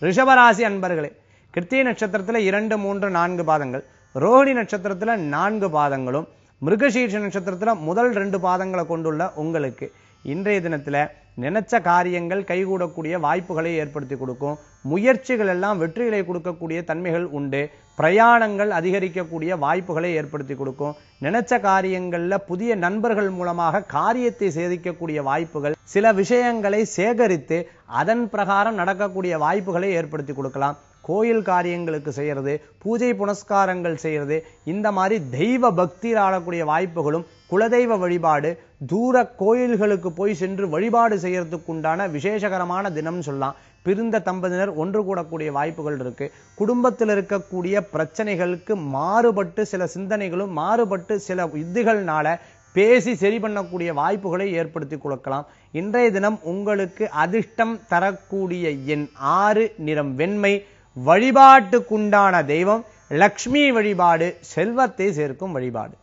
ரிஷபராசி அன்பர்களே, கிருத்திகை நட்சத்திரத்துல 2, 3, 4 பாதங்கள், ரோஹிணி நட்சத்திரத்துல 4 பாதங்களும், மிருகசீர்ஷ நட்சத்திரத்துல முதல் 2 பாதங்களை கொண்டுள்ள உங்களுக்கு இன்றைய தினத்துல நினைச்ச காரியங்கள் கைகூடக்கூடிய வாய்ப்புகளை ஏற்படுத்தி கொடுக்கும். முயற்சிகள் எல்லாம் வெற்றிகளை கொடுக்கக்கூடிய தன்மைகள் உண்டு. பிரயாணங்கள் அதிகரிக்கக்கூடிய வாய்ப்புகளை ஏற்படுத்தி கொடுக்கும். நினைச்ச காரியங்கள்ல புதிய நண்பர்கள் மூலமாக காரியத்தை சேதிக்கக்கூடிய வாய்ப்புகள், சில விஷயங்களை சேகரித்து அதன் பிரகாரம் நடக்கக்கூடிய வாய்ப்புகளை ஏற்படுத்தி கொடுக்கலாம். கோயில் காரியங்களுக்கு செய்யறது, பூஜை புனஸ்காரங்கள் செய்யறது, இந்த மாதிரி தெய்வ பக்தியில் ஆடக்கூடிய வாய்ப்புகளும், குலதெய்வ வழிபாடு, தூர கோயில்களுக்கு போய் சென்று வழிபாடு செய்யறதுக்கு உண்டான விசேஷகரமான தினம் சொல்லலாம். பிரிந்த தம்பதியினர் ஒன்று கூடக்கூடிய வாய்ப்புகள் இருக்கு. குடும்பத்தில் இருக்கக்கூடிய பிரச்சனைகளுக்கு மாறுபட்டு சில சிந்தனைகளும் மாறுபட்டு சில யுத்திகள்னால பேசி சரி பண்ணக்கூடிய வாய்ப்புகளை ஏற்படுத்தி கொடுக்கலாம். இன்றைய தினம் உங்களுக்கு அதிர்ஷ்டம் தரக்கூடிய எண் 6, நிறம் வெண்மை. வழிபாட்டுக்குண்டான தெய்வம் லக்ஷ்மி வழிபாடு, செல்வத்தை சேர்க்கும் வழிபாடு.